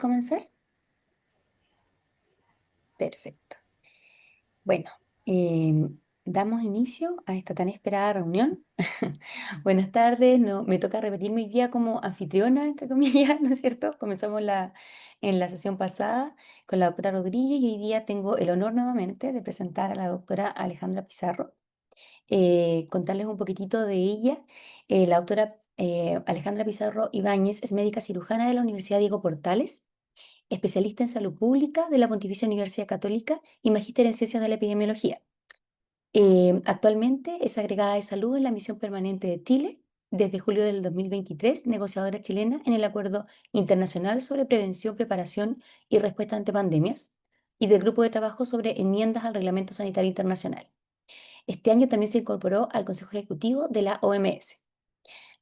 comenzar? Perfecto. Bueno, damos inicio a esta tan esperada reunión. Buenas tardes, no, me toca repetirme hoy día como anfitriona, entre comillas, ¿no es cierto? Comenzamos en la sesión pasada con la doctora Rodríguez y hoy día tengo el honor nuevamente de presentar a la doctora Alejandra Pizarro, contarles un poquitito de ella. La doctora Alejandra Pizarro Ibáñez es médica cirujana de la Universidad Diego Portales, especialista en salud pública de la Pontificia Universidad Católica y magíster en ciencias de la epidemiología. Actualmente es agregada de salud en la misión permanente de Chile desde julio del 2023, negociadora chilena en el Acuerdo Internacional sobre Prevención, Preparación y Respuesta ante Pandemias y del Grupo de Trabajo sobre Enmiendas al Reglamento Sanitario Internacional. Este año también se incorporó al Consejo Ejecutivo de la OMS.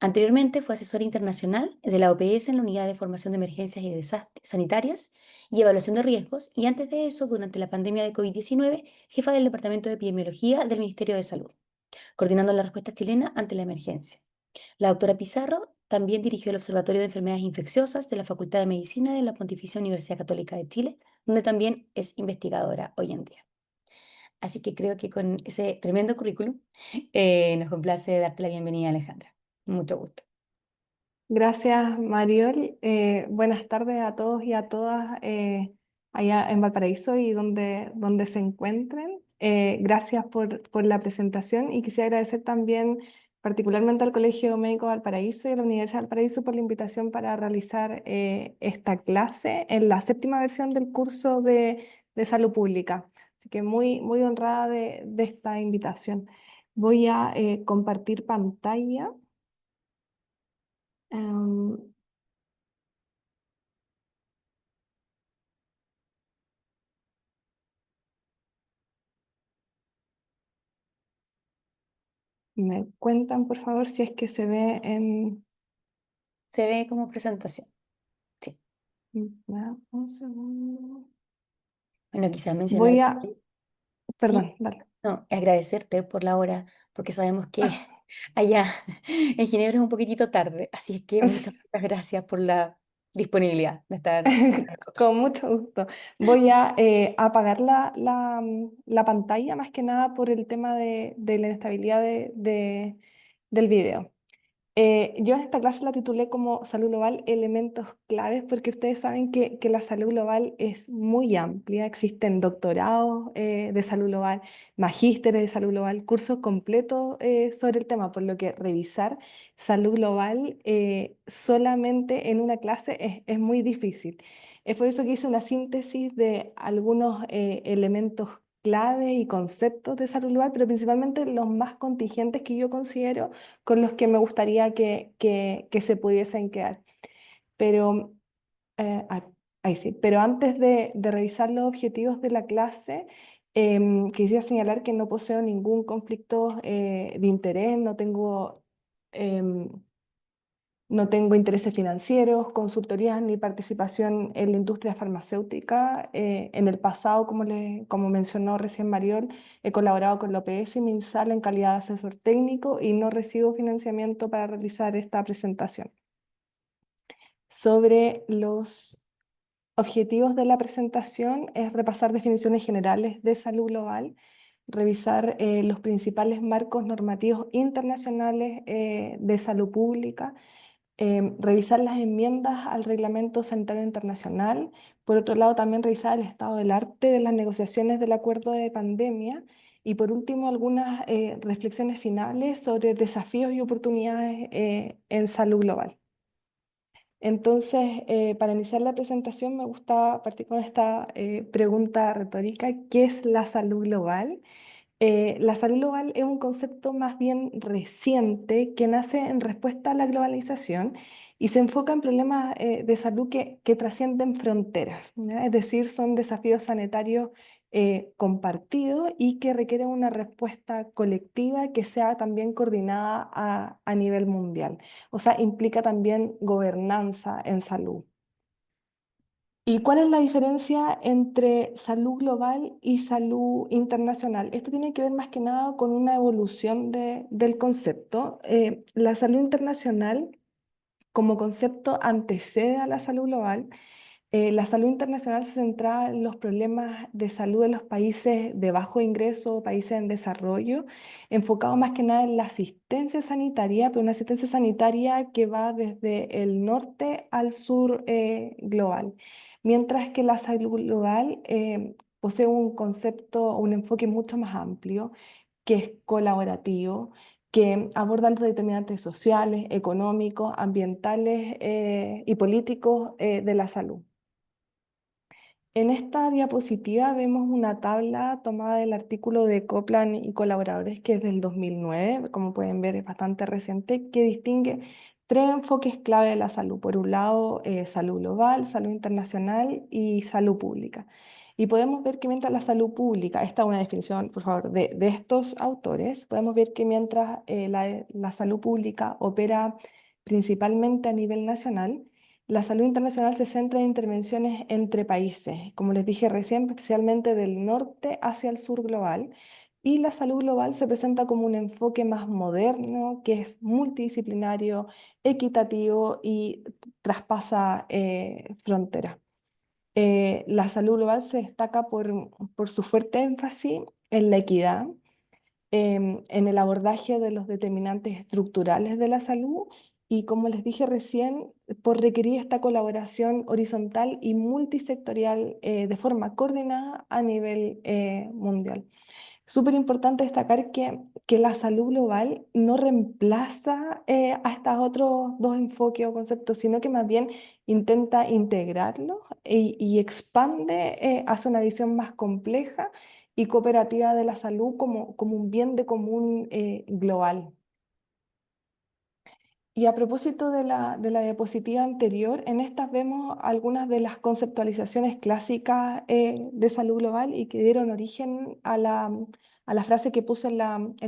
Anteriormente fue asesora internacional de la OPS en la Unidad de Formación de Emergencias y Desastres Sanitarias y Evaluación de Riesgos, y antes de eso, durante la pandemia de COVID-19, jefa del Departamento de Epidemiología del Ministerio de Salud, coordinando la respuesta chilena ante la emergencia. La doctora Pizarro también dirigió el Observatorio de Enfermedades Infecciosas de la Facultad de Medicina de la Pontificia Universidad Católica de Chile, donde también es investigadora hoy en día. Así que creo que con ese tremendo currículum nos complace darte la bienvenida, Alejandra. Mucho gusto. Gracias, Mariol. Buenas tardes a todos y a todas allá en Valparaíso y donde se encuentren. Gracias por la presentación y quisiera agradecer también particularmente al Colegio Médico Valparaíso y a la Universidad de Valparaíso por la invitación para realizar esta clase en la séptima versión del curso de salud pública. Así que muy honrada de esta invitación. Voy a compartir pantalla. Em, Me cuentan, por favor, si es que se ve en... Se ve como presentación. Sí. Un segundo. Bueno, quizás mencionar Voy a... también, sí, Perdón, dale. no, agradecerte por la hora, porque sabemos que allá en Ginebra es un poquitito tarde, así es que muchas gracias por la disponibilidad de estar aquí con nosotros. Con mucho gusto. Voy a apagar la pantalla, más que nada por el tema de la inestabilidad del video. Yo en esta clase la titulé como Salud Global, elementos claves, porque ustedes saben que la salud global es muy amplia. Existen doctorados de salud global, magísteres de salud global, cursos completos sobre el tema, por lo que revisar salud global solamente en una clase es muy difícil. Es por eso que hice una síntesis de algunos elementos clave y conceptos de salud global, pero principalmente los más contingentes que yo considero con los que me gustaría que se pudiesen quedar. Pero, ahí sí, pero antes de revisar los objetivos de la clase, quisiera señalar que no poseo ningún conflicto de interés, em, no tengo intereses financieros, consultorías ni participación en la industria farmacéutica. En el pasado, como mencionó recién Mariol, he colaborado con la OPS y MinSal en calidad de asesor técnico y no recibo financiamiento para realizar esta presentación. Sobre los objetivos de la presentación es repasar definiciones generales de salud global, revisar los principales marcos normativos internacionales de salud pública, revisar las enmiendas al Reglamento Sanitario Internacional. Por otro lado, también revisar el estado del arte de las negociaciones del acuerdo de pandemia. Y por último, algunas reflexiones finales sobre desafíos y oportunidades en salud global. Entonces, para iniciar la presentación, me gusta partir con esta pregunta retórica: ¿qué es la salud global? La salud global es un concepto más bien reciente que nace en respuesta a la globalización y se enfoca en problemas de salud que trascienden fronteras, ¿ya? Es decir, son desafíos sanitarios compartidos y que requieren una respuesta colectiva que sea también coordinada a nivel mundial. O sea, implica también gobernanza en salud. ¿Y cuál es la diferencia entre salud global y salud internacional? Esto tiene que ver más que nada con una evolución del concepto. La salud internacional como concepto antecede a la salud global, La salud internacional se centra en los problemas de salud de los países de bajo ingreso, países en desarrollo, enfocado más que nada en la asistencia sanitaria, pero una asistencia sanitaria que va desde el norte al sur global. Mientras que la salud global posee un concepto, un enfoque mucho más amplio, que es colaborativo, que aborda los determinantes sociales, económicos, ambientales y políticos de la salud. En esta diapositiva vemos una tabla tomada del artículo de Copland y colaboradores que es del 2009, como pueden ver es bastante reciente, que distingue tres enfoques clave de la salud. Por un lado, salud global, salud internacional y salud pública. Y podemos ver que mientras la salud pública, esta es una definición, por favor, de estos autores, podemos ver que mientras la salud pública opera principalmente a nivel nacional, la salud internacional se centra en intervenciones entre países, como les dije recién, especialmente del norte hacia el sur global, y la salud global se presenta como un enfoque más moderno, que es multidisciplinario, equitativo y traspasa fronteras. La salud global se destaca por su fuerte énfasis en la equidad, en el abordaje de los determinantes estructurales de la salud y, como les dije recién, por requerir esta colaboración horizontal y multisectorial de forma coordinada a nivel mundial. Súper importante destacar que la salud global no reemplaza a estos otros dos enfoques o conceptos, sino que más bien intenta integrarlos y expande hacia una visión más compleja y cooperativa de la salud como un bien de común global. Y a propósito de la diapositiva anterior, en estas vemos algunas de las conceptualizaciones clásicas de salud global y que dieron origen a la frase que puse en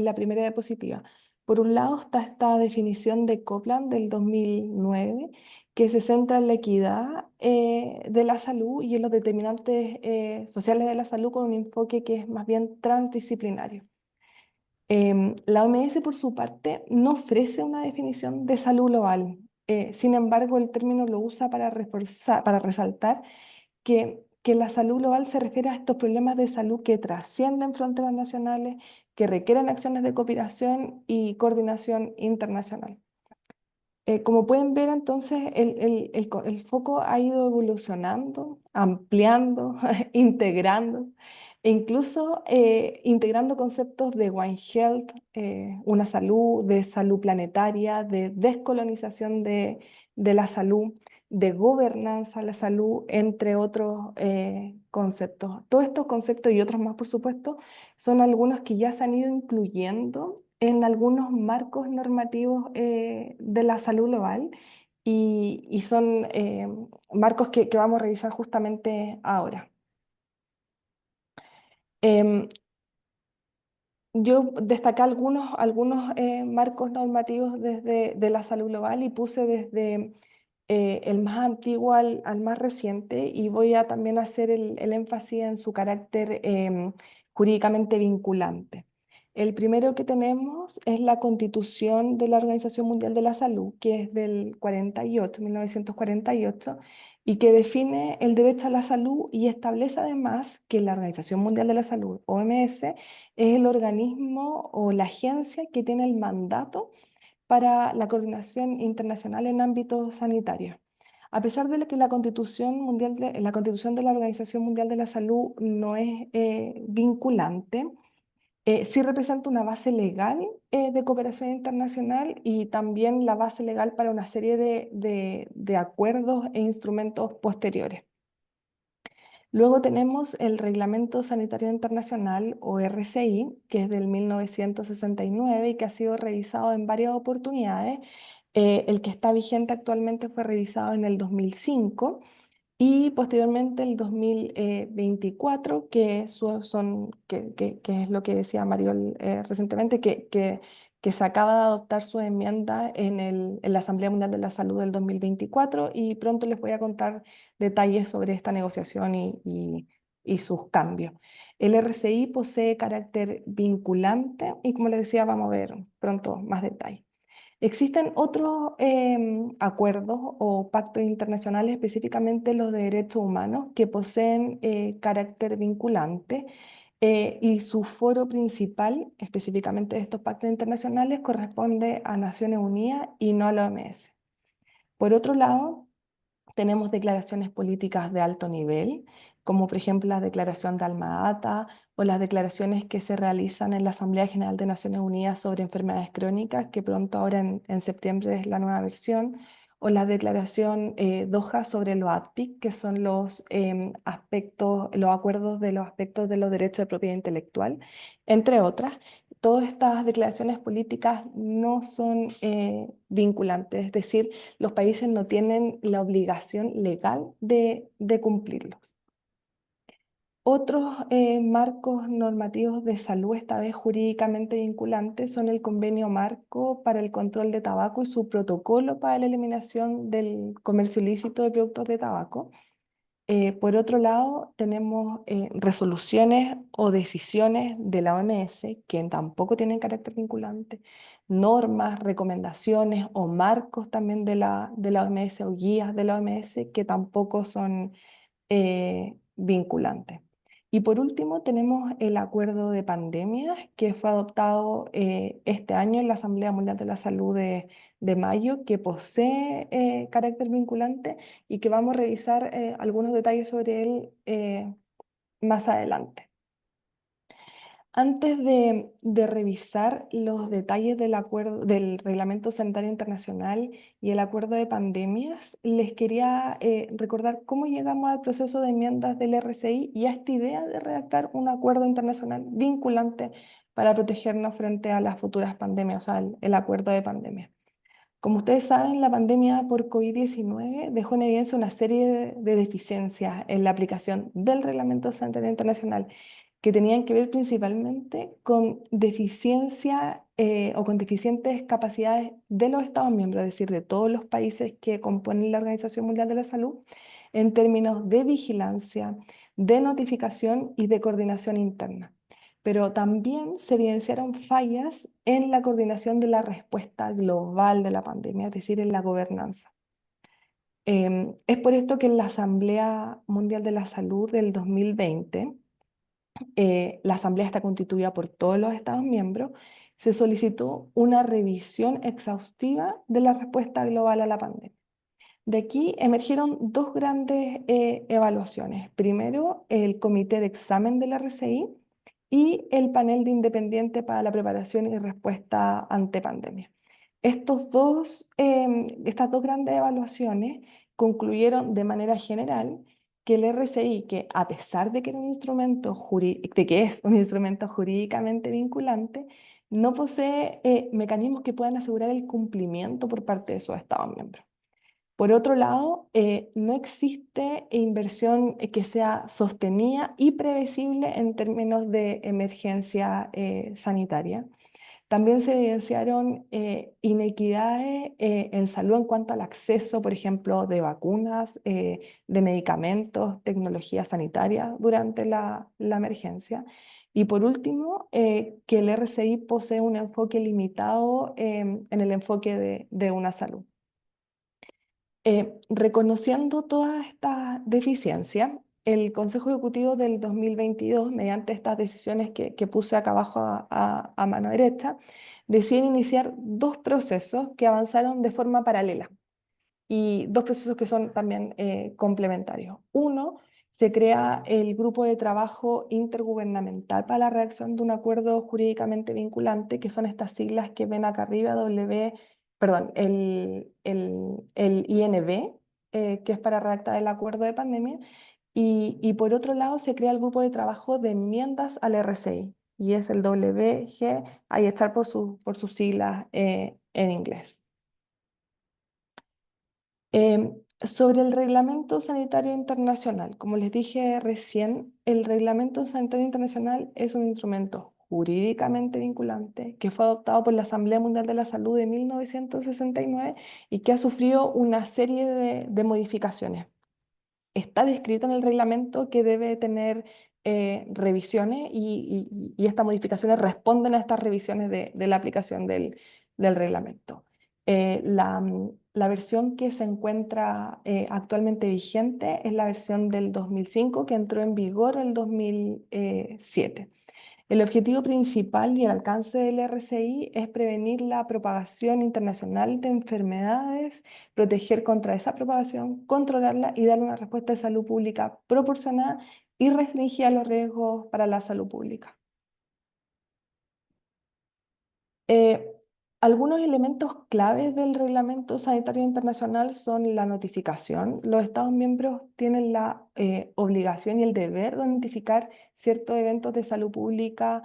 la primera diapositiva. Por un lado está esta definición de Copland del 2009, que se centra en la equidad de la salud y en los determinantes sociales de la salud con un enfoque que es más bien transdisciplinario. La OMS, por su parte, no ofrece una definición de salud global. Sin embargo, el término lo usa para reforzar, para resaltar que la salud global se refiere a estos problemas de salud que trascienden fronteras nacionales, que requieren acciones de cooperación y coordinación internacional. Como pueden ver, entonces, el foco ha ido evolucionando, ampliando, integrando, e incluso integrando conceptos de One Health, una salud, de salud planetaria, de descolonización de la salud, de gobernanza de la salud, entre otros conceptos. Todos estos conceptos y otros más, por supuesto, son algunos que ya se han ido incluyendo en algunos marcos normativos de la salud global y son marcos que vamos a revisar justamente ahora. Em, yo destaqué algunos marcos normativos desde de la salud global y puse desde el más antiguo al más reciente y voy a también hacer el énfasis en su carácter jurídicamente vinculante. El primero que tenemos es la Constitución de la Organización Mundial de la Salud, que es del 48, 1948, y que define el derecho a la salud y establece además que la Organización Mundial de la Salud, OMS, es el organismo o la agencia que tiene el mandato para la coordinación internacional en ámbitos sanitarios. A pesar de que la Constitución de la Organización Mundial de la Salud no es vinculante, sí representa una base legal de cooperación internacional y también la base legal para una serie de acuerdos e instrumentos posteriores. Luego tenemos el Reglamento Sanitario Internacional, o RCI, que es del 1969 y que ha sido revisado en varias oportunidades. El que está vigente actualmente fue revisado en el 2005 y posteriormente el 2024, que es lo que decía Mariol recientemente, que se acaba de adoptar su enmienda en la Asamblea Mundial de la Salud del 2024 y pronto les voy a contar detalles sobre esta negociación y sus cambios. El RCI posee carácter vinculante y, como les decía, vamos a ver pronto más detalles. Existen otros acuerdos o pactos internacionales, específicamente los de derechos humanos, que poseen carácter vinculante y su foro principal, específicamente de estos pactos internacionales, corresponde a Naciones Unidas y no a la OMS. Por otro lado, tenemos declaraciones políticas de alto nivel, como por ejemplo la declaración de Alma-Ata o las declaraciones que se realizan en la Asamblea General de Naciones Unidas sobre enfermedades crónicas, que pronto ahora en septiembre es la nueva versión, o la declaración Doha sobre los ADPIC, que son los aspectos, los acuerdos de los aspectos de los derechos de propiedad intelectual, entre otras. Todas estas declaraciones políticas no son vinculantes, es decir, los países no tienen la obligación legal de cumplirlos. Otros marcos normativos de salud, esta vez jurídicamente vinculantes, son el Convenio Marco para el Control de Tabaco y su protocolo para la eliminación del comercio ilícito de productos de tabaco. Por otro lado, tenemos resoluciones o decisiones de la OMS que tampoco tienen carácter vinculante, normas, recomendaciones o marcos también de la OMS o guías de la OMS que tampoco son vinculantes. Y por último, tenemos el acuerdo de pandemias que fue adoptado este año en la Asamblea Mundial de la Salud de mayo, que posee carácter vinculante y que vamos a revisar algunos detalles sobre él más adelante. Antes de revisar los detalles del acuerdo, del Reglamento Sanitario Internacional y el acuerdo de pandemias, les quería recordar cómo llegamos al proceso de enmiendas del RCI y a esta idea de redactar un acuerdo internacional vinculante para protegernos frente a las futuras pandemias, o sea, el acuerdo de pandemia. Como ustedes saben, la pandemia por COVID-19 dejó en evidencia una serie de deficiencias en la aplicación del Reglamento Sanitario Internacional que tenían que ver principalmente con deficiencia o con deficientes capacidades de los Estados miembros, es decir, de todos los países que componen la Organización Mundial de la Salud, en términos de vigilancia, de notificación y de coordinación interna. Pero también se evidenciaron fallas en la coordinación de la respuesta global de la pandemia, es decir, en la gobernanza. Es por esto que en la Asamblea Mundial de la Salud del 2020, la Asamblea está constituida por todos los Estados miembros, se solicitó una revisión exhaustiva de la respuesta global a la pandemia. De aquí emergieron dos grandes evaluaciones. Primero, el Comité de Examen de la RCI y el Panel de Independiente para la Preparación y Respuesta ante Pandemia. Estas dos grandes evaluaciones concluyeron de manera general que el RCI, que a pesar de que, de que es un instrumento jurídicamente vinculante, no posee mecanismos que puedan asegurar el cumplimiento por parte de sus Estados miembros. Por otro lado, no existe inversión que sea sostenida y previsible en términos de emergencia sanitaria. También se evidenciaron inequidades en salud en cuanto al acceso, por ejemplo, de vacunas, de medicamentos, tecnología sanitaria durante la emergencia. Y por último, que el RCI posee un enfoque limitado en el enfoque de una salud. Reconociendo todas estas deficiencias, el Consejo Ejecutivo del 2022, mediante estas decisiones que puse acá abajo a mano derecha, decide iniciar dos procesos que avanzaron de forma paralela y dos procesos que son también complementarios. Uno, se crea el Grupo de Trabajo Intergubernamental para la redacción de un acuerdo jurídicamente vinculante, que son estas siglas que ven acá arriba, perdón, el INB, que es para redactar el acuerdo de pandemia, y por otro lado se crea el Grupo de Trabajo de Enmiendas al RCI, y es el WG, ahí está por sus siglas en inglés. Sobre el Reglamento Sanitario Internacional, como les dije recién, el Reglamento Sanitario Internacional es un instrumento jurídicamente vinculante que fue adoptado por la Asamblea Mundial de la Salud de 1969 y que ha sufrido una serie de modificaciones. Está descrito en el reglamento que debe tener revisiones y estas modificaciones responden a estas revisiones de la aplicación del reglamento. La versión que se encuentra actualmente vigente es la versión del 2005 que entró en vigor el 2007. El objetivo principal y el alcance del RCI es prevenir la propagación internacional de enfermedades, proteger contra esa propagación, controlarla y dar una respuesta de salud pública proporcionada y restringir los riesgos para la salud pública. Eh, Algunos elementos claves del Reglamento Sanitario Internacional son la notificación. Los Estados miembros tienen la obligación y el deber de notificar ciertos eventos de salud pública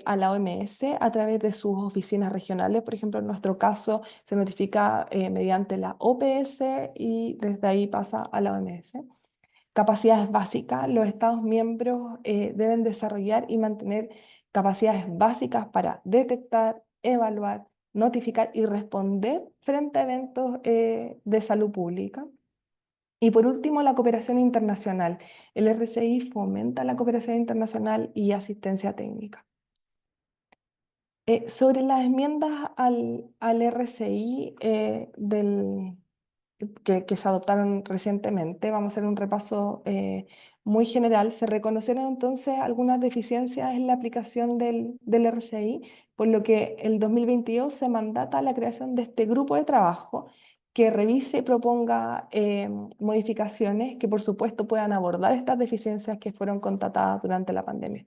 a la OMS a través de sus oficinas regionales. Por ejemplo, en nuestro caso se notifica mediante la OPS y desde ahí pasa a la OMS. Capacidades básicas. Los Estados miembros deben desarrollar y mantener capacidades básicas para detectar, evaluar, notificar y responder frente a eventos de salud pública. Y por último, la cooperación internacional. El RCI fomenta la cooperación internacional y asistencia técnica. Sobre las enmiendas al RCI que se adoptaron recientemente. Vamos a hacer un repaso muy general. Se reconocieron entonces algunas deficiencias en la aplicación del RCI, por lo que el 2022 se mandata la creación de este grupo de trabajo que revise y proponga modificaciones que por supuesto puedan abordar estas deficiencias que fueron constatadas durante la pandemia.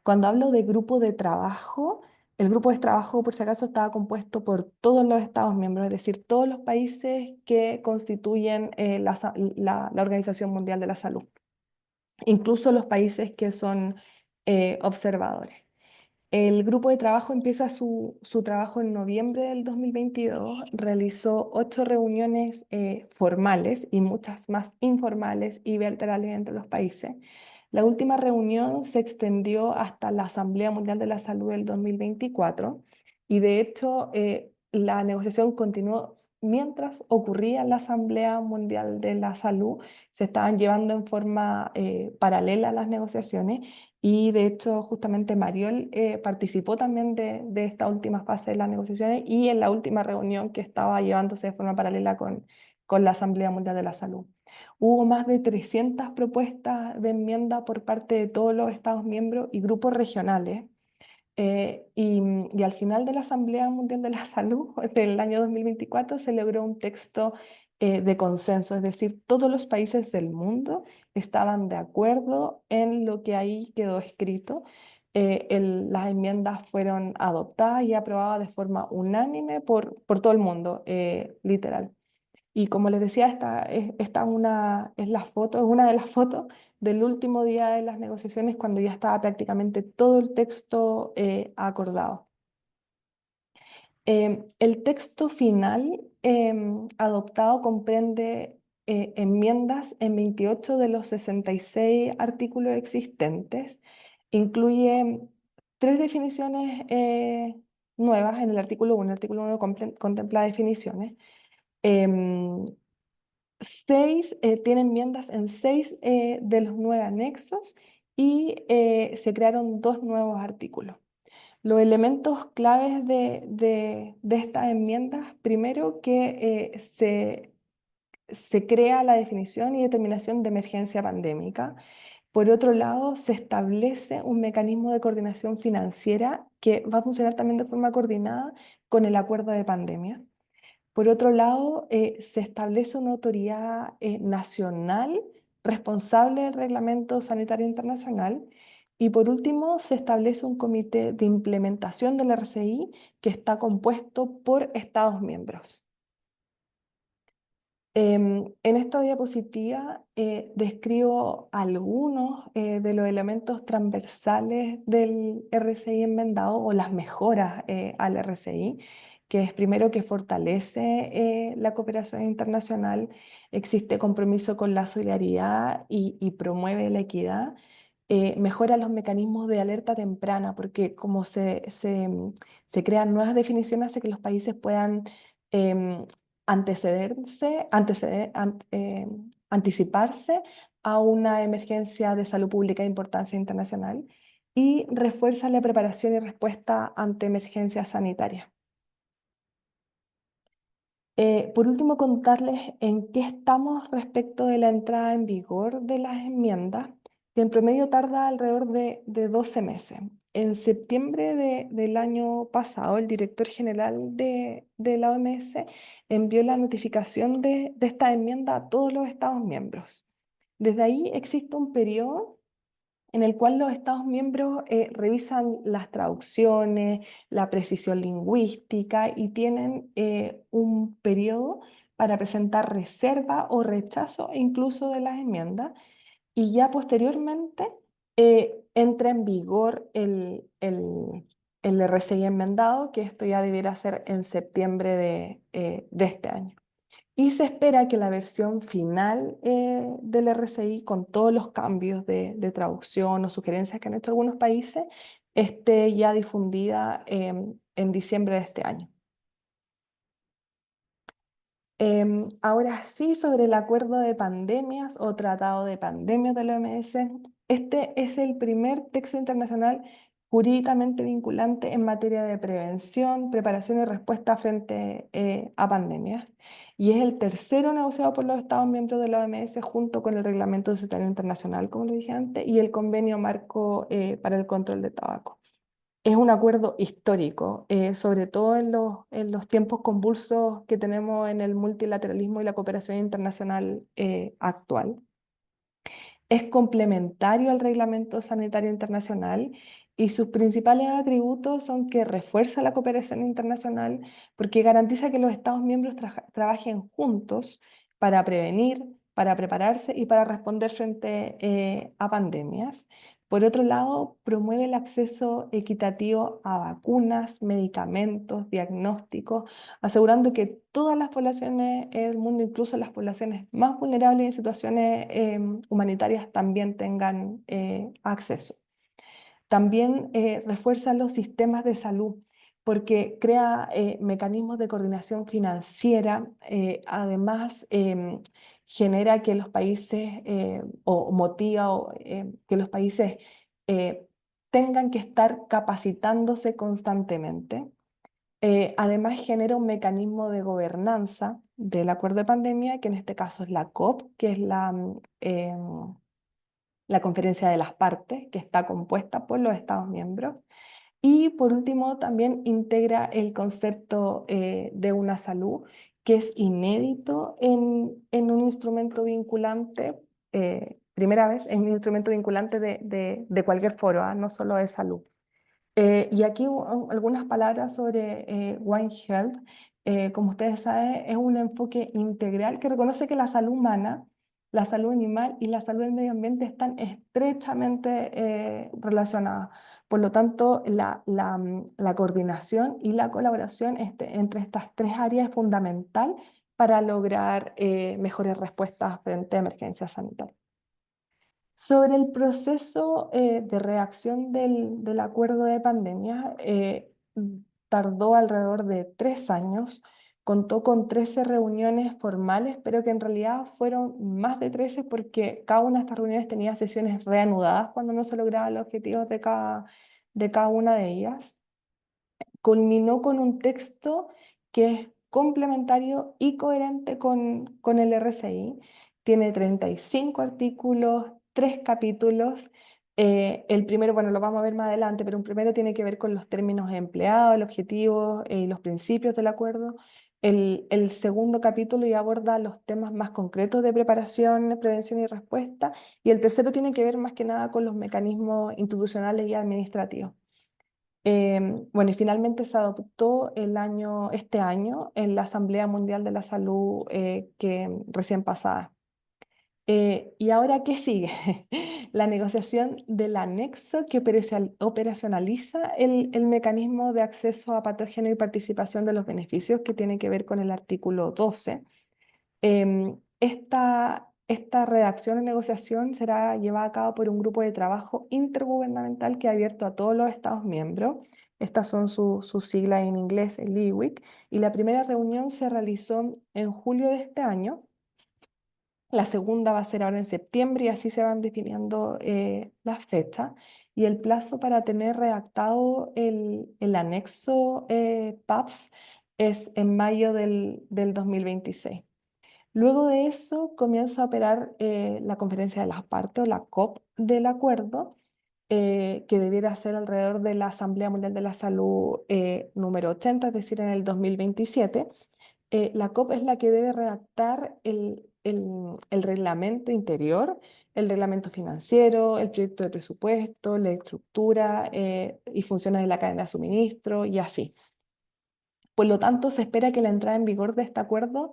Cuando hablo de grupo de trabajo, el grupo de trabajo, por si acaso, estaba compuesto por todos los Estados miembros, es decir, todos los países que constituyen la Organización Mundial de la Salud, incluso los países que son observadores. El grupo de trabajo empieza su trabajo en noviembre del 2022, realizó 8 reuniones formales y muchas más informales y bilaterales entre los países. La última reunión se extendió hasta la Asamblea Mundial de la Salud del 2024 y de hecho la negociación continuó mientras ocurría la Asamblea Mundial de la Salud. Se estaban llevando en forma paralela las negociaciones y de hecho, justamente Mariol participó también de esta última fase de las negociaciones y en la última reunión que estaba llevándose de forma paralela con la Asamblea Mundial de la Salud. Hubo más de 300 propuestas de enmienda por parte de todos los Estados miembros y grupos regionales. Y al final de la Asamblea Mundial de la Salud del año 2024 se logró un texto de consenso, es decir, todos los países del mundo estaban de acuerdo en lo que ahí quedó escrito. Las enmiendas fueron adoptadas y aprobadas de forma unánime por todo el mundo, literal. Y como les decía, es la foto, es una de las fotos del último día de las negociaciones cuando ya estaba prácticamente todo el texto acordado. El texto final adoptado comprende enmiendas en 28 de los 66 artículos existentes. Incluye 3 definiciones nuevas en el artículo 1. El artículo 1 contempla definiciones. Em, tiene enmiendas en 6 de los 9 anexos y se crearon 2 nuevos artículos. Los elementos claves de estas enmiendas, primero que se crea la definición y determinación de emergencia pandémica. Por otro lado, se establece un mecanismo de coordinación financiera que va a funcionar también de forma coordinada con el acuerdo de pandemia. Por otro lado, se establece una autoridad nacional responsable del Reglamento Sanitario Internacional. Y por último, se establece un comité de implementación del RCI que está compuesto por Estados miembros. En esta diapositiva describo algunos de los elementos transversales del RCI enmendado o las mejoras al RCI, que es primero que fortalece la cooperación internacional, existe compromiso con la solidaridad y promueve la equidad. Mejora los mecanismos de alerta temprana, porque como se crean nuevas definiciones, hace que los países puedan em, anticiparse a una emergencia de salud pública de importancia internacional y refuerza la preparación y respuesta ante emergencias sanitarias. Por último, contarles en qué estamos respecto de la entrada en vigor de las enmiendas, que en promedio tarda alrededor de 12 meses. En septiembre del año pasado, el director general de la OMS envió la notificación de esta enmienda a todos los Estados miembros. Desde ahí existe un periodo en el cual los Estados miembros revisan las traducciones, la precisión lingüística y tienen un periodo para presentar reserva o rechazo incluso de las enmiendas y ya posteriormente entra en vigor el RCI enmendado, que esto ya debiera ser en septiembre de este año. Y se espera que la versión final del RCI, con todos los cambios de traducción o sugerencias que han hecho algunos países, esté ya difundida en diciembre de este año. Ahora sí, sobre el acuerdo de pandemias o tratado de pandemias de la OMS, este es el primer texto internacional jurídicamente vinculante en materia de prevención, preparación y respuesta frente a pandemias. Y es el tercero negociado por los Estados miembros de la OMS junto con el Reglamento Sanitario Internacional, como lo dije antes, y el Convenio Marco para el Control de Tabaco. Es un acuerdo histórico, sobre todo en los tiempos convulsos que tenemos en el multilateralismo y la cooperación internacional actual. Es complementario al Reglamento Sanitario Internacional y sus principales atributos son que refuerza la cooperación internacional porque garantiza que los Estados miembros trabajen juntos para prevenir, para prepararse y para responder frente a pandemias. Por otro lado, promueve el acceso equitativo a vacunas, medicamentos, diagnósticos, asegurando que todas las poblaciones del mundo, incluso las poblaciones más vulnerables en situaciones humanitarias, también tengan acceso. También refuerza los sistemas de salud porque crea mecanismos de coordinación financiera, además genera que los países, o motiva que los países eh, tengan que estar capacitándose constantemente. Además genera un mecanismo de gobernanza del acuerdo de pandemia, que en este caso es la COP, que es la conferencia de las partes, que está compuesta por los Estados miembros. Y por último, también integra el concepto de una salud, que es inédito en un instrumento vinculante, primera vez en un instrumento vinculante de cualquier foro, no solo de salud. Y aquí algunas palabras sobre One Health. Como ustedes saben, es un enfoque integral que reconoce que la salud humana, la salud animal y la salud del medio ambiente están estrechamente relacionadas. Por lo tanto, la coordinación y la colaboración entre estas tres áreas es fundamental para lograr mejores respuestas frente a emergencias sanitarias. Sobre el proceso de reacción del acuerdo de pandemia, tardó alrededor de 3 años, contó con 13 reuniones formales, pero que en realidad fueron más de 13 porque cada una de estas reuniones tenía sesiones reanudadas cuando no se lograban los objetivos de cada una de ellas. Culminó con un texto que es complementario y coherente con el RCI. Tiene 35 artículos, 3 capítulos. El primero, bueno, lo vamos a ver más adelante, pero un primero tiene que ver con los términos empleados, el objetivo y los principios del acuerdo. El segundo capítulo ya aborda los temas más concretos de preparación, prevención y respuesta. Y el tercero tiene que ver más que nada con los mecanismos institucionales y administrativos. Bueno, y finalmente se adoptó este año en la Asamblea Mundial de la Salud que recién pasada. ¿Y ahora qué sigue? La negociación del anexo que operacionaliza el mecanismo de acceso a patógeno y participación de los beneficios que tiene que ver con el artículo 12. Esta redacción y negociación será llevada a cabo por un grupo de trabajo intergubernamental que ha abierto a todos los Estados miembros. Estas son sus siglas en inglés, el IWIC, y la primera reunión se realizó en julio de este año. La segunda va a ser ahora en septiembre y así se van definiendo las fechas. Y el plazo para tener redactado el anexo PAPS es en mayo del 2026. Luego de eso comienza a operar la conferencia de las partes o la COP del acuerdo, que debiera ser alrededor de la Asamblea Mundial de la Salud número 80, es decir, en el 2027. La COP es la que debe redactar el reglamento interior, el reglamento financiero, el proyecto de presupuesto, la estructura y funciones de la cadena de suministro y así. Por lo tanto, se espera que la entrada en vigor de este acuerdo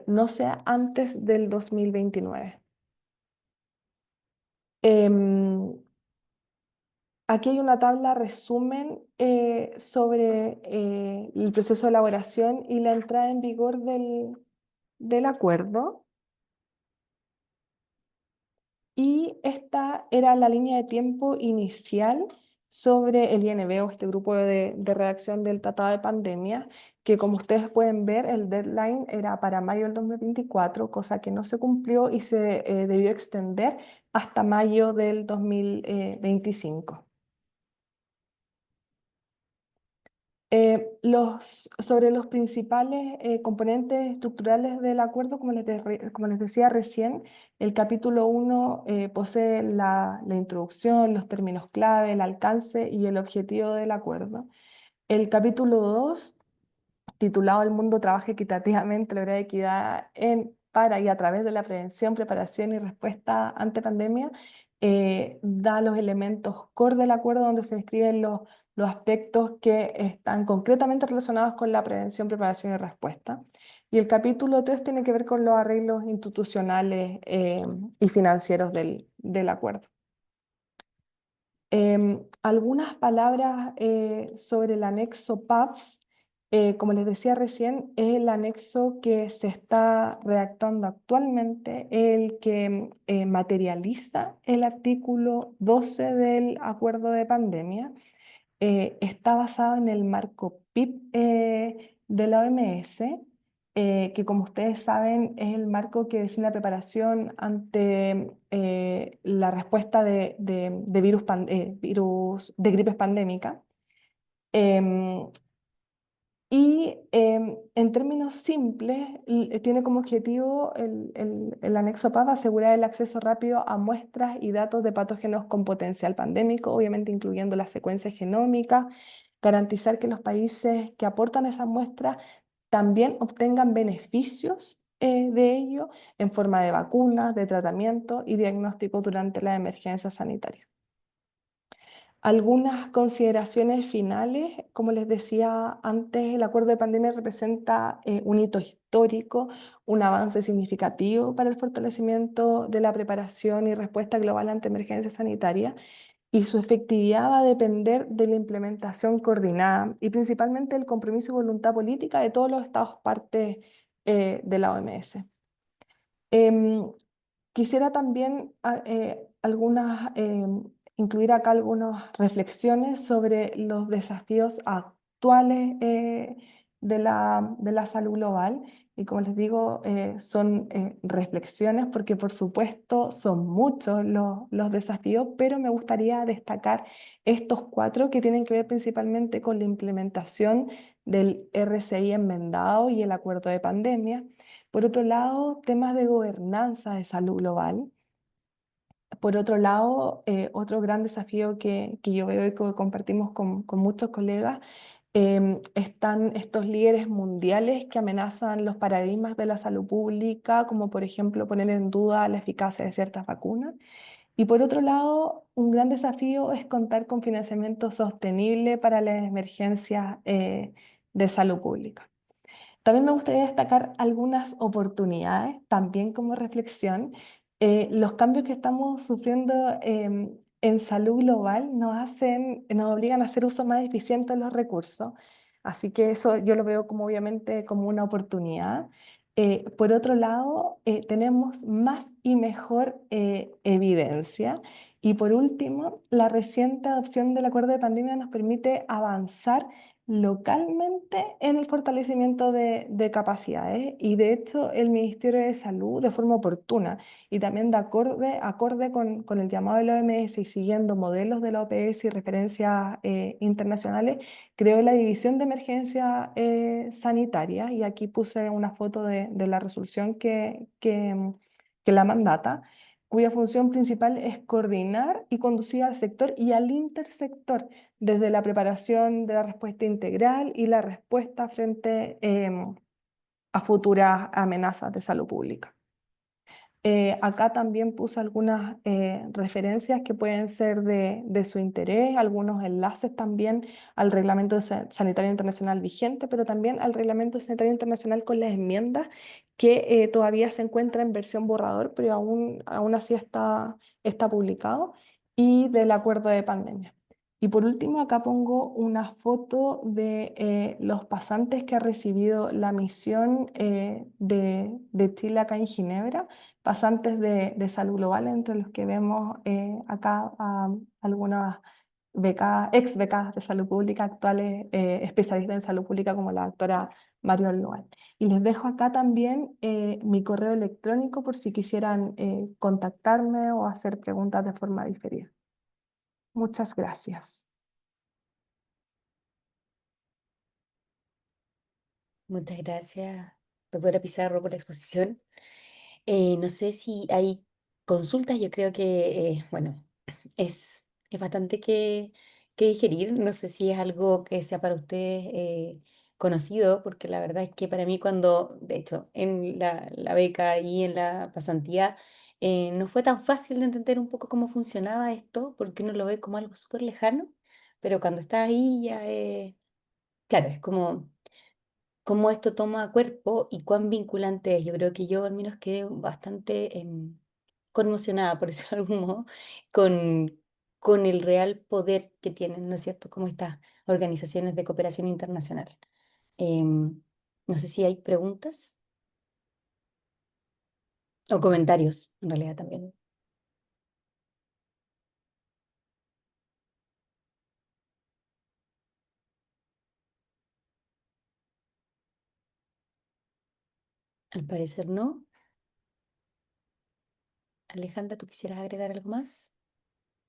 no sea antes del 2029. Em, Aquí hay una tabla resumen sobre el proceso de elaboración y la entrada en vigor del acuerdo. Y esta era la línea de tiempo inicial sobre el INB o este grupo de redacción del Tratado de Pandemia, que como ustedes pueden ver, el deadline era para mayo del 2024, cosa que no se cumplió y se debió extender hasta mayo del 2025. Sobre los principales componentes estructurales del acuerdo, como les decía recién, el capítulo 1 posee la introducción, los términos clave, el alcance y el objetivo del acuerdo. El capítulo 2, titulado El mundo trabaja equitativamente, lograr equidad para y a través de la prevención, preparación y respuesta ante pandemia, da los elementos core del acuerdo donde se describen los aspectos que están concretamente relacionados con la prevención, preparación y respuesta. Y el capítulo 3 tiene que ver con los arreglos institucionales y financieros del acuerdo. Algunas palabras sobre el anexo PAPS. Como les decía recién, es el anexo que se está redactando actualmente, el que materializa el artículo 12 del acuerdo de pandemia. Está basado en el marco PIP de la OMS, que como ustedes saben es el marco que define la preparación ante la respuesta de virus de gripes pandémica. Em, en términos simples, tiene como objetivo el anexo PAP asegurar el acceso rápido a muestras y datos de patógenos con potencial pandémico, obviamente incluyendo las secuencias genómicas, garantizar que los países que aportan esas muestras también obtengan beneficios de ello en forma de vacunas, de tratamiento y diagnóstico durante la emergencia sanitaria. Algunas consideraciones finales, como les decía antes, el acuerdo de pandemia representa un hito histórico, un avance significativo para el fortalecimiento de la preparación y respuesta global ante emergencias sanitarias, y su efectividad va a depender de la implementación coordinada y principalmente del compromiso y voluntad política de todos los estados partes de la OMS. Em, Quisiera también incluir acá algunas reflexiones sobre los desafíos actuales de la salud global. Y como les digo, son reflexiones porque por supuesto son muchos los desafíos, pero me gustaría destacar estos cuatro que tienen que ver principalmente con la implementación del RCI enmendado y el acuerdo de pandemia. Por otro lado, temas de gobernanza de salud global. Por otro lado, otro gran desafío que yo veo y que compartimos con muchos colegas, están estos líderes mundiales que amenazan los paradigmas de la salud pública, como por ejemplo poner en duda la eficacia de ciertas vacunas. Y por otro lado, un gran desafío es contar con financiamiento sostenible para las emergencias de salud pública. También me gustaría destacar algunas oportunidades, también como reflexión. Los cambios que estamos sufriendo en salud global nos obligan a hacer uso más eficiente de los recursos. Así que eso yo lo veo como obviamente como una oportunidad. Por otro lado, tenemos más y mejor evidencia. Y por último, la reciente adopción del acuerdo de pandemia nos permite avanzar localmente en el fortalecimiento de capacidades y de hecho el Ministerio de Salud de forma oportuna y también acorde con el llamado de la OMS y siguiendo modelos de la OPS y referencias internacionales, creó la División de Emergencia Sanitaria y aquí puse una foto de la resolución que la mandata, cuya función principal es coordinar y conducir al sector y al intersector desde la preparación de la respuesta integral y la respuesta frente a futuras amenazas de salud pública. Acá también puse algunas referencias que pueden ser de su interés, algunos enlaces también al Reglamento Sanitario Internacional vigente, pero también al Reglamento Sanitario Internacional con las enmiendas que todavía se encuentra en versión borrador, pero aún así está publicado, y del acuerdo de pandemia. Y por último, acá pongo una foto de los pasantes que ha recibido la misión de Chile acá en Ginebra, pasantes de salud global, entre los que vemos acá algunas ex becadas de salud pública, actuales especialistas en salud pública como la doctora Mario Luan. Y les dejo acá también mi correo electrónico por si quisieran contactarme o hacer preguntas de forma diferida. Muchas gracias. Muchas gracias, doctora Pizarro, por la exposición. No sé si hay consultas, yo creo que, bueno, es bastante que digerir. No sé si es algo que sea para ustedes conocido, porque la verdad es que para mí cuando, de hecho, en la beca y en la pasantía, no fue tan fácil de entender un poco cómo funcionaba esto, porque uno lo ve como algo súper lejano, pero cuando está ahí ya, claro, es como cómo esto toma cuerpo y cuán vinculante es. Yo creo que yo al menos quedé bastante conmocionada, por decirlo de algún modo, con, con el real poder que tienen, ¿no es cierto?, como estas organizaciones de cooperación internacional. No sé si hay preguntas o comentarios, en realidad también. Al parecer no. Alejandra, ¿tú quisieras agregar algo más?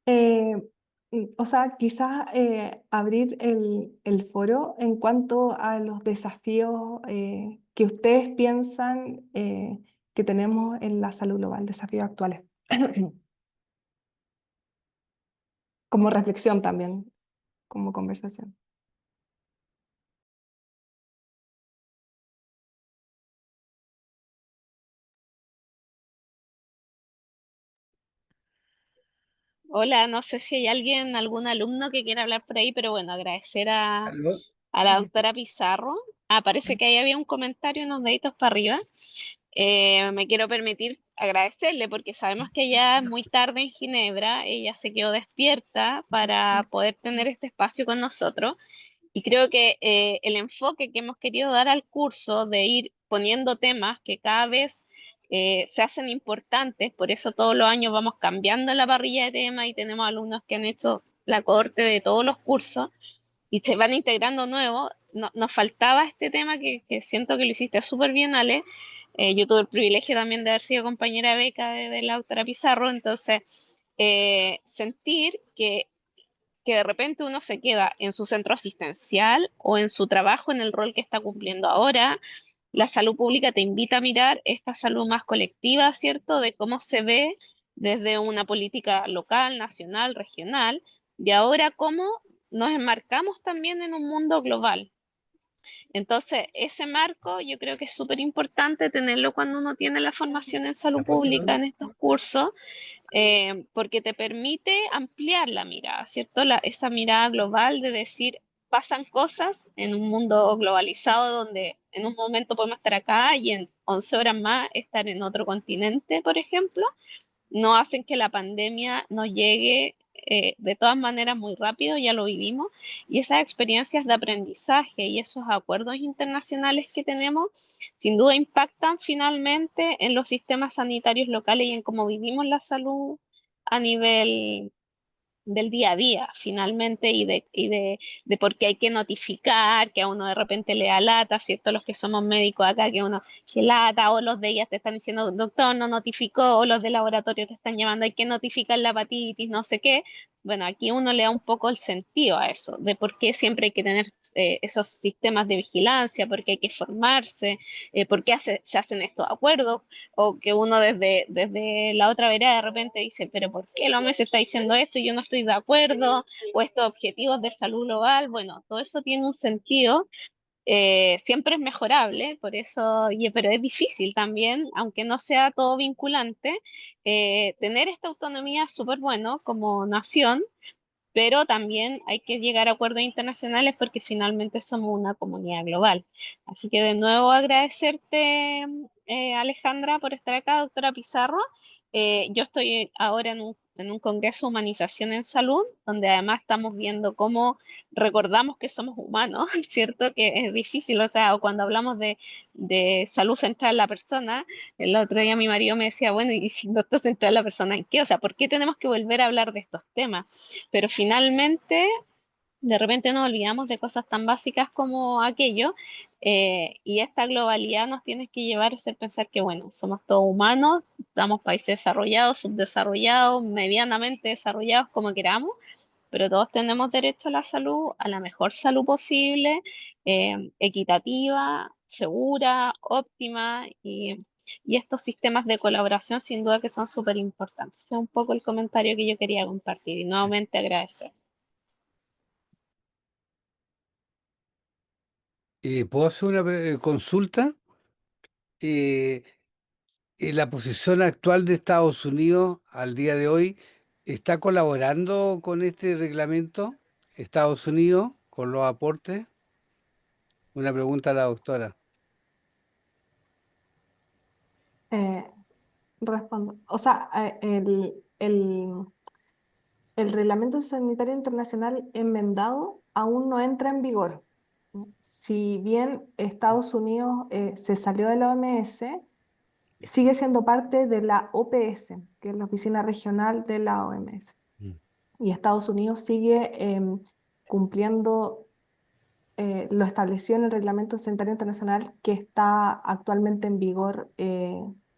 Eh, o sea, quizás abrir el foro en cuanto a los desafíos que ustedes piensan que tenemos en la salud global, desafíos actuales, como reflexión también, como conversación. Hola, no sé si hay alguien, algún alumno que quiera hablar por ahí, pero bueno, agradecer ¿Aló? a la doctora Pizarro. Ah, parece que ahí había un comentario, unos deditos para arriba. Me quiero permitir agradecerle porque sabemos que ya es muy tarde en Ginebra, ella se quedó despierta para poder tener este espacio con nosotros. Y creo que el enfoque que hemos querido dar al curso de ir poniendo temas que cada vez se hacen importantes, por eso todos los años vamos cambiando la parrilla de temas y tenemos alumnos que han hecho la cohorte de todos los cursos y se van integrando nuevos. Nos faltaba este tema que siento que lo hiciste súper bien, Ale. Yo tuve el privilegio también de haber sido compañera de beca de la doctora Pizarro, entonces sentir que de repente uno se queda en su centro asistencial o en su trabajo, en el rol que está cumpliendo ahora. La salud pública te invita a mirar esta salud más colectiva, ¿cierto? De cómo se ve desde una política local, nacional, regional, y ahora cómo nos enmarcamos también en un mundo global. Entonces, ese marco yo creo que es súper importante tenerlo cuando uno tiene la formación en salud pública en estos cursos, porque te permite ampliar la mirada, ¿cierto? Esa mirada global de decir, pasan cosas en un mundo globalizado donde en un momento podemos estar acá y en 11 horas más estar en otro continente, por ejemplo, no hacen que la pandemia nos llegue de todas maneras muy rápido, ya lo vivimos, y esas experiencias de aprendizaje y esos acuerdos internacionales que tenemos, sin duda impactan finalmente en los sistemas sanitarios locales y en cómo vivimos la salud a nivel del día a día, finalmente, de por qué hay que notificar, que a uno de repente le da lata, ¿cierto? Los que somos médicos acá, que uno, que lata, o los de ellas te están diciendo, doctor, no notificó, o los de laboratorio te están llamando, hay que notificar la hepatitis, no sé qué. Bueno, aquí uno le da un poco el sentido a eso, de por qué siempre hay que tener esos sistemas de vigilancia, por qué hay que formarse, por qué se hacen estos acuerdos, o que uno desde la otra vereda de repente dice, pero ¿por qué el hombre se está diciendo esto y yo no estoy de acuerdo? O estos objetivos de salud global, bueno, todo eso tiene un sentido, siempre es mejorable, por eso, pero es difícil también, aunque no sea todo vinculante, tener esta autonomía es súper bueno como nación, pero también hay que llegar a acuerdos internacionales porque finalmente somos una comunidad global. Así que de nuevo agradecerte, Alejandra, por estar acá, doctora Pizarro. Yo estoy ahora en un congreso de humanización en salud, donde además estamos viendo cómo recordamos que somos humanos, ¿cierto? Que es difícil, o sea, o cuando hablamos de salud central en la persona, el otro día mi marido me decía, bueno, ¿y si no está centrada la persona en qué? O sea, ¿por qué tenemos que volver a hablar de estos temas? Pero finalmente, de repente nos olvidamos de cosas tan básicas como aquello, y esta globalidad nos tiene que llevar a hacer pensar que, bueno, somos todos humanos, estamos países desarrollados, subdesarrollados, medianamente desarrollados, como queramos, pero todos tenemos derecho a la salud, a la mejor salud posible, equitativa, segura, óptima, y estos sistemas de colaboración sin duda que son súper importantes. Ese es un poco el comentario que yo quería compartir y nuevamente agradecer. ¿Puedo hacer una consulta? Eh, ¿La posición actual de Estados Unidos al día de hoy está colaborando con este reglamento? ¿Estados Unidos con los aportes? Una pregunta a la doctora. Eh, Respondo. O sea, el Reglamento Sanitario Internacional enmendado aún no entra en vigor. Si bien Estados Unidos se salió de la OMS, sigue siendo parte de la OPS, que es la Oficina Regional de la OMS. Mm. Y Estados Unidos sigue cumpliendo lo establecido en el Reglamento Sanitario Internacional que está actualmente en vigor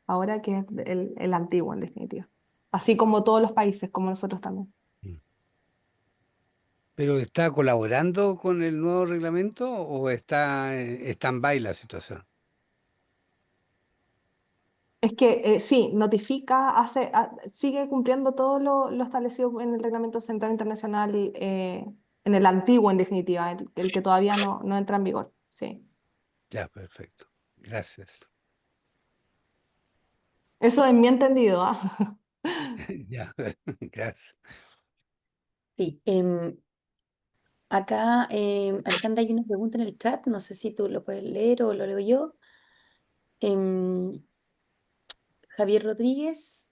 ahora, que es el antiguo, en definitiva. Así como todos los países, como nosotros también. Mm. ¿Pero está colaborando con el nuevo reglamento o está en stand-by la situación? Es que sí, notifica, sigue cumpliendo todo lo establecido en el Reglamento Central Internacional, en el antiguo, en definitiva, el que todavía no entra en vigor. Sí. Ya, perfecto. Gracias. Eso es mi entendido, ¿ah? Ya, gracias. Sí, acá, Alejandra, hay una pregunta en el chat, no sé si tú lo puedes leer o lo leo yo. Em, Javier Rodríguez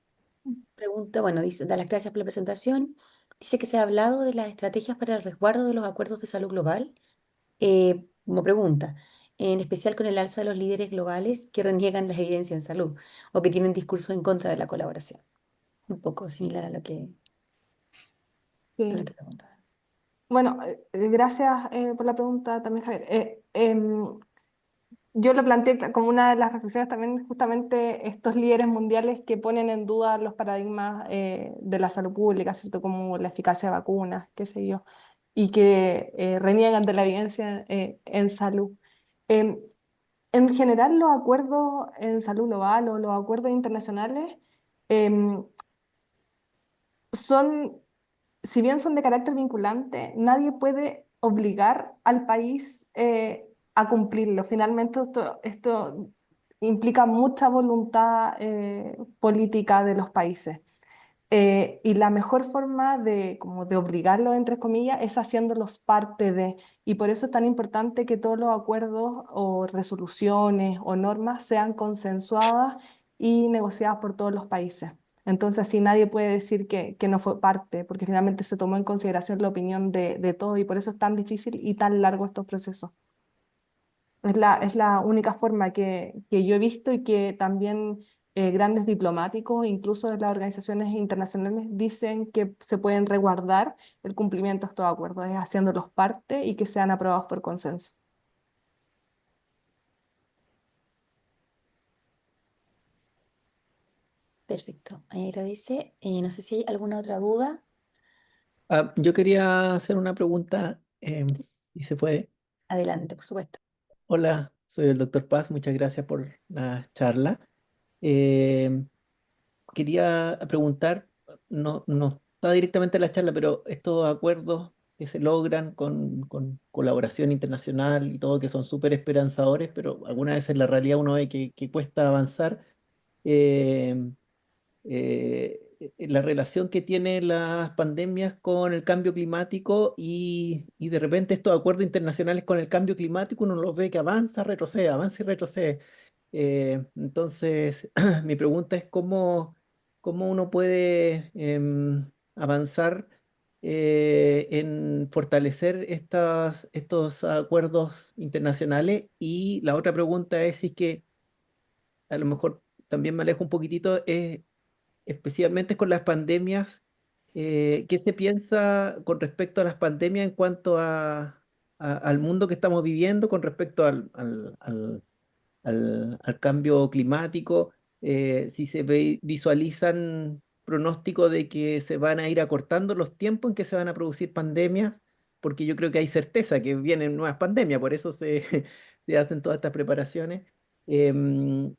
pregunta, bueno, dice, da las gracias por la presentación. Dice que se ha hablado de las estrategias para el resguardo de los acuerdos de salud global. Como pregunta, en especial con el alza de los líderes globales que reniegan las evidencias en salud o que tienen discursos en contra de la colaboración. Un poco similar a lo Sí. que preguntaba. Bueno, gracias por la pregunta también, Javier. Yo lo planteé como una de las reflexiones también, justamente estos líderes mundiales que ponen en duda los paradigmas de la salud pública, ¿cierto? Como la eficacia de vacunas, qué sé yo, y que reniegan de la evidencia en salud. Em, en general, los acuerdos en salud global o los acuerdos internacionales em, son, si bien son de carácter vinculante, nadie puede obligar al país a cumplirlo. Finalmente, esto implica mucha voluntad política de los países. Y la mejor forma de, como de obligarlos, entre comillas, es haciéndolos parte de. Y por eso es tan importante que todos los acuerdos o resoluciones o normas sean consensuadas y negociadas por todos los países. Entonces, así nadie puede decir que no fue parte, porque finalmente se tomó en consideración la opinión de todos y por eso es tan difícil y tan largo estos procesos. Es la única forma que yo he visto y que también grandes diplomáticos, incluso las organizaciones internacionales, dicen que se pueden resguardar el cumplimiento de estos acuerdos, es haciéndolos parte y que sean aprobados por consenso. Perfecto. Ahí agradece. No sé si hay alguna otra duda. Yo quería hacer una pregunta, si se puede. Adelante, por supuesto. Hola, soy el doctor Paz, muchas gracias por la charla. Em, Quería preguntar, no está directamente en la charla, pero estos acuerdos que se logran con colaboración internacional y todo, que son súper esperanzadores, pero algunas veces la realidad uno ve que cuesta avanzar. em, la relación que tienen las pandemias con el cambio climático y de repente estos acuerdos internacionales con el cambio climático uno los ve que avanza y retrocede. Entonces, mi pregunta es cómo uno puede avanzar en fortalecer estos acuerdos internacionales. Y la otra pregunta es si es que a lo mejor también me alejo un poquitito, especialmente con las pandemias, ¿qué se piensa con respecto a las pandemias en cuanto al mundo que estamos viviendo, con respecto al cambio climático? Si se visualizan pronósticos de que se van a ir acortando los tiempos en que se van a producir pandemias, porque yo creo que hay certeza que vienen nuevas pandemias, por eso se hacen todas estas preparaciones. Em,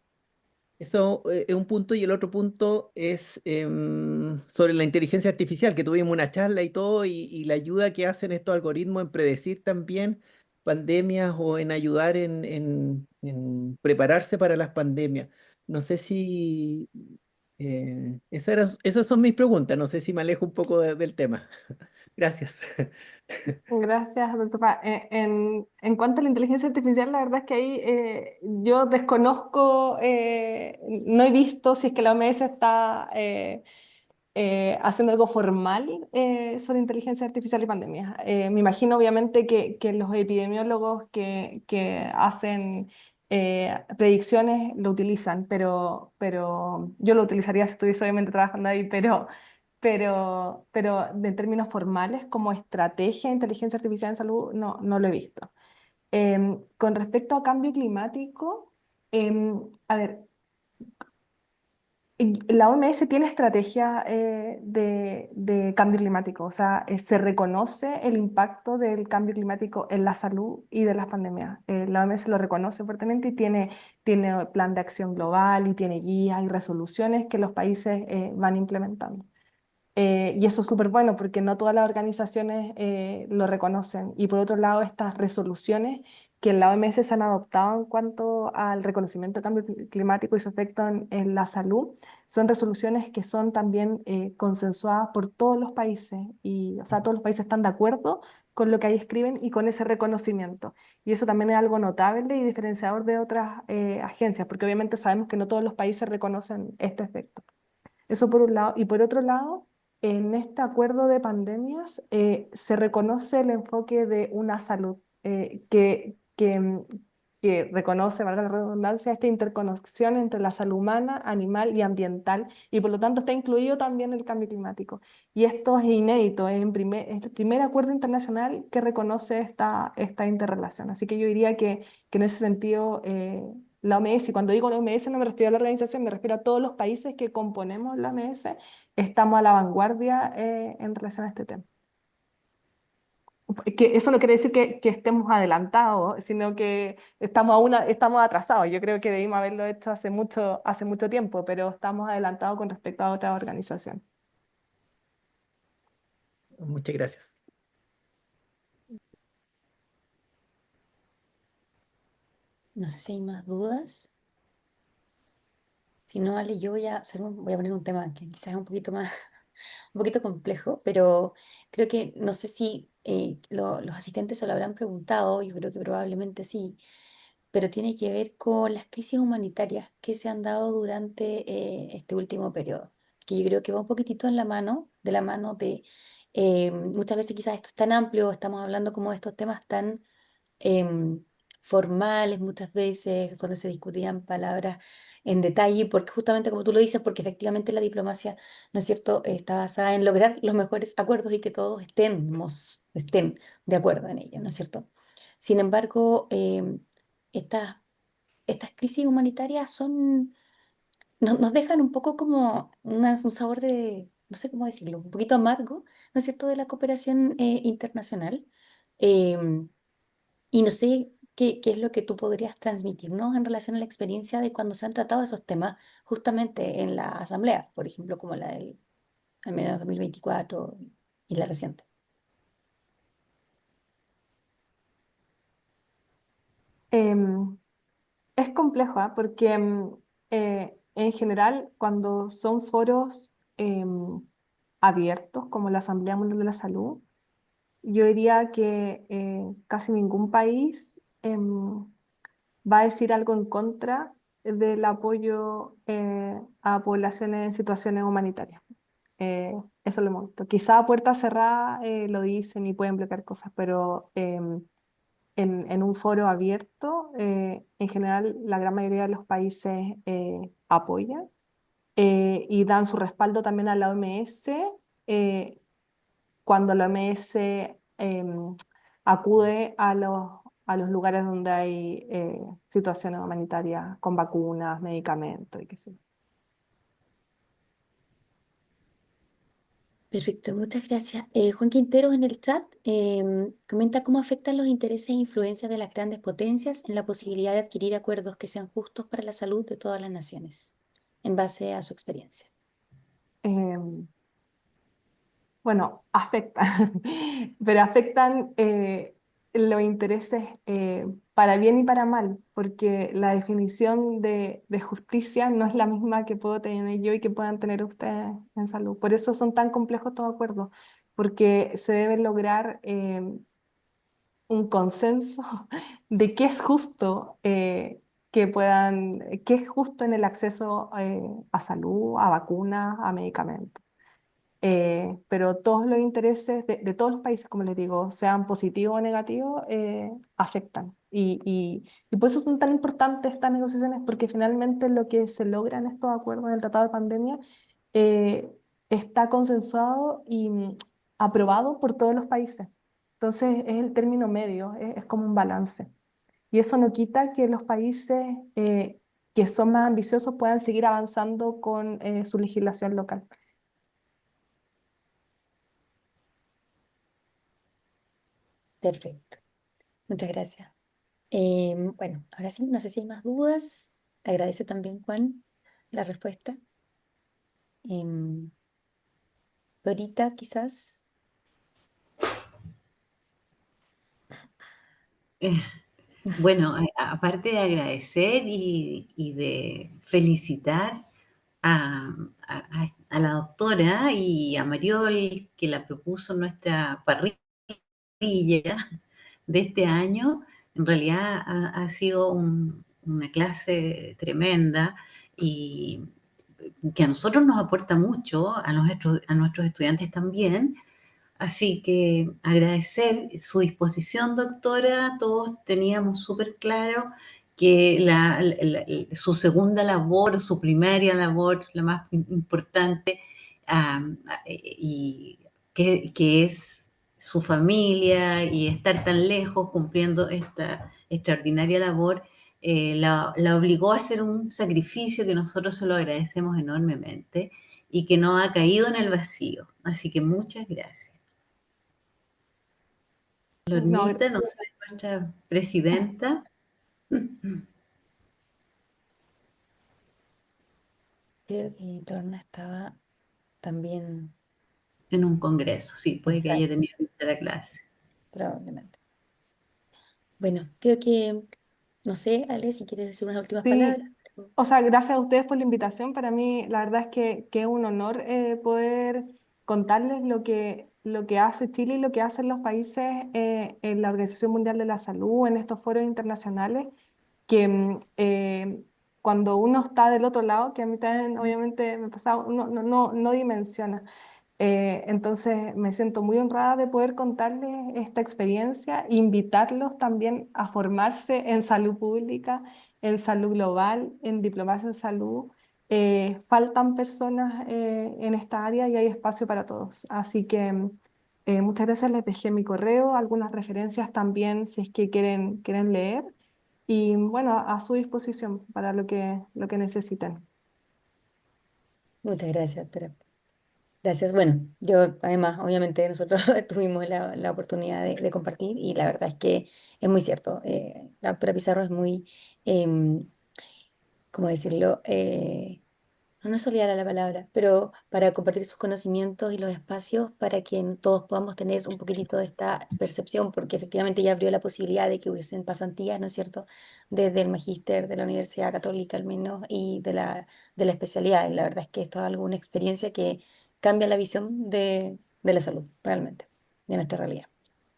Eso es un punto, y el otro punto es sobre la inteligencia artificial, que tuvimos una charla y todo, y la ayuda que hacen estos algoritmos en predecir también pandemias o en ayudar en prepararse para las pandemias. No sé si esas son mis preguntas, no sé si me alejo un poco del tema. Gracias. Gracias, doctor Pa. En cuanto a la inteligencia artificial, la verdad es que ahí yo desconozco, no he visto si es que la OMS está haciendo algo formal sobre inteligencia artificial y pandemias. Me imagino obviamente que los epidemiólogos que hacen predicciones lo utilizan, pero yo lo utilizaría si estuviese obviamente trabajando ahí, pero de términos formales, como estrategia de inteligencia artificial en salud, no lo he visto. Con respecto a cambio climático, a ver, la OMS tiene estrategia de cambio climático, o sea, se reconoce el impacto del cambio climático en la salud y de las pandemias. La OMS lo reconoce fuertemente y tiene plan de acción global y tiene guías y resoluciones que los países van implementando. Y eso es súper bueno porque no todas las organizaciones lo reconocen. Y por otro lado, estas resoluciones que en la OMS se han adoptado en cuanto al reconocimiento del cambio climático y su efecto en la salud, son resoluciones que son también consensuadas por todos los países. Y, o sea, todos los países están de acuerdo con lo que ahí escriben y con ese reconocimiento. Y eso también es algo notable y diferenciador de otras agencias, porque obviamente sabemos que no todos los países reconocen este efecto. Eso por un lado. Y por otro lado, en este acuerdo de pandemias se reconoce el enfoque de una salud que reconoce, valga la redundancia, esta interconexión entre la salud humana, animal y ambiental, y por lo tanto está incluido también el cambio climático. Y esto es inédito, es el primer acuerdo internacional que reconoce esta interrelación. Así que yo diría que en ese sentido la OMS, y cuando digo la OMS no me refiero a la organización, me refiero a todos los países que componemos la OMS, estamos a la vanguardia en relación a este tema. Que eso no quiere decir que estemos adelantados, sino que estamos atrasados. Yo creo que debimos haberlo hecho hace mucho tiempo, pero estamos adelantados con respecto a otras organizaciones. Muchas gracias. No sé si hay más dudas. Si no, vale, yo voy a poner un tema que quizás es un poquito más, un poquito complejo, pero creo que no sé si los asistentes se lo habrán preguntado, yo creo que probablemente sí, pero tiene que ver con las crisis humanitarias que se han dado durante este último periodo, que yo creo que va un poquitito en la mano, de la mano de, muchas veces quizás esto es tan amplio, estamos hablando como de estos temas tan em, formales muchas veces, donde se discutían palabras en detalle, porque justamente como tú lo dices, porque efectivamente la diplomacia, ¿no es cierto?, está basada en lograr los mejores acuerdos y que todos estén de acuerdo en ello, ¿no es cierto? Sin embargo, estas, estas crisis humanitarias nos dejan un poco como un sabor de, no sé cómo decirlo, un poquito amargo, ¿no es cierto?, de la cooperación internacional. Em, y no sé qué es lo que tú podrías transmitirnos en relación a la experiencia de cuando se han tratado esos temas justamente en la asamblea, por ejemplo, como la del al menos 2024 y la reciente. Em, es complejo, ¿ah? Porque en general cuando son foros abiertos, como la Asamblea Mundial de la Salud, yo diría que casi ningún país va a decir algo en contra del apoyo a poblaciones en situaciones humanitarias. Eso lo hemos visto. Quizá a puerta cerrada lo dicen y pueden bloquear cosas, pero en un foro abierto, en general la gran mayoría de los países apoyan y dan su respaldo también a la OMS eh, cuando la OMS acude a los lugares donde hay situaciones humanitarias con vacunas, medicamentos y qué sé yo. Perfecto, muchas gracias. Juan Quintero en el chat comenta cómo afectan los intereses e influencias de las grandes potencias en la posibilidad de adquirir acuerdos que sean justos para la salud de todas las naciones, en base a su experiencia. Em, Bueno, afectan, pero afectan los intereses para bien y para mal, porque la definición de justicia no es la misma que puedo tener yo y que puedan tener ustedes en salud. Por eso son tan complejos estos acuerdos, porque se debe lograr un consenso de qué es justo qué es justo en el acceso a salud, a vacunas, a medicamentos. Pero todos los intereses de todos los países, como les digo, sean positivos o negativos, afectan. Y por eso son tan importantes estas negociaciones, porque finalmente lo que se logra en estos acuerdos en el Tratado de Pandemia eh, está consensuado y aprobado por todos los países. Entonces es el término medio, es como un balance. Y eso no quita que los países que son más ambiciosos puedan seguir avanzando con su legislación local. Perfecto, muchas gracias. Bueno, ahora sí, no sé si hay más dudas. Agradece también, Juan, la respuesta. Em, Ahorita quizás. Eh, Bueno, aparte de agradecer y de felicitar a la doctora y a Mariol, que la propuso nuestra parrilla de este año, en realidad ha sido una clase tremenda y que a nosotros nos aporta mucho, a nuestros estudiantes también. Así que agradecer su disposición, doctora. Todos teníamos súper claro que su segunda labor, su primaria labor, la más importante, y que es su familia y estar tan lejos cumpliendo esta extraordinaria labor, la obligó a hacer un sacrificio que nosotros se lo agradecemos enormemente y que no ha caído en el vacío. Así que muchas gracias. No, Lornita, no sé, nuestra presidenta, Creo que Lorna estaba también, en un congreso, sí, puede que haya exacto, tenido que ir a la clase. probablemente. Bueno, creo que, no sé, Ale, si quieres decir unas últimas palabras. sí, o sea, gracias a ustedes por la invitación. Para mí, la verdad es que es un honor poder contarles lo que hace Chile y lo que hacen los países en la Organización Mundial de la Salud, en estos foros internacionales, que cuando uno está del otro lado, que a mí también obviamente me ha pasado, uno no dimensiona. Entonces me siento muy honrada de poder contarles esta experiencia, invitarlos también a formarse en salud pública, en salud global, en diplomacia en salud. Faltan personas en esta área y hay espacio para todos. Así que muchas gracias, les dejé mi correo, algunas referencias también si es que quieren leer. Y bueno, a su disposición para lo que necesiten. Muchas gracias, doctora. Gracias. Bueno, yo además, obviamente, nosotros tuvimos la oportunidad de compartir y la verdad es que es muy cierto. La doctora Pizarro es muy, ¿cómo decirlo? No es solidaria la palabra, pero para compartir sus conocimientos y los espacios para que todos podamos tener un poquitito de esta percepción, porque efectivamente ya abrió la posibilidad de que hubiesen pasantías, ¿no es cierto?, desde el magíster de la Universidad Católica al menos y de la especialidad. Y la verdad es que esto es alguna experiencia que cambia la visión de la salud, realmente, de nuestra realidad.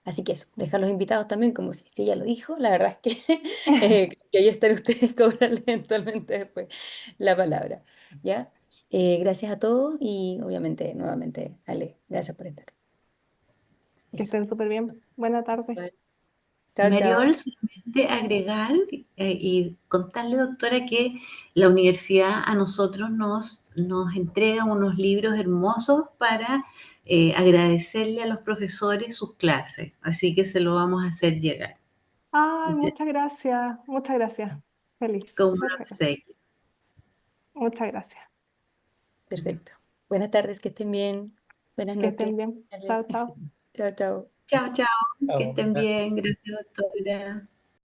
Así que eso, dejar los invitados también, como si ella lo dijo, la verdad es que, que ahí están ustedes cobrarle eventualmente después la palabra. ¿Ya? Gracias a todos y obviamente nuevamente, Ale, gracias por estar. Que Eso. estén súper bien. Buena tarde. Bueno, chao, Mariol, chao. solamente agregar y contarle, doctora, que la universidad a nosotros nos entrega unos libros hermosos para agradecerle a los profesores sus clases. Así que se lo vamos a hacer llegar. Ay, Ya, muchas gracias. Muchas gracias. Feliz. como un Muchas gracias. obsequio. Muchas gracias. Perfecto. Buenas tardes, que estén bien. Buenas Que noches. estén bien. Ale. Chao, chao. Chao, chao. Chao, chao. Que Chao. estén bien. Gracias, doctora.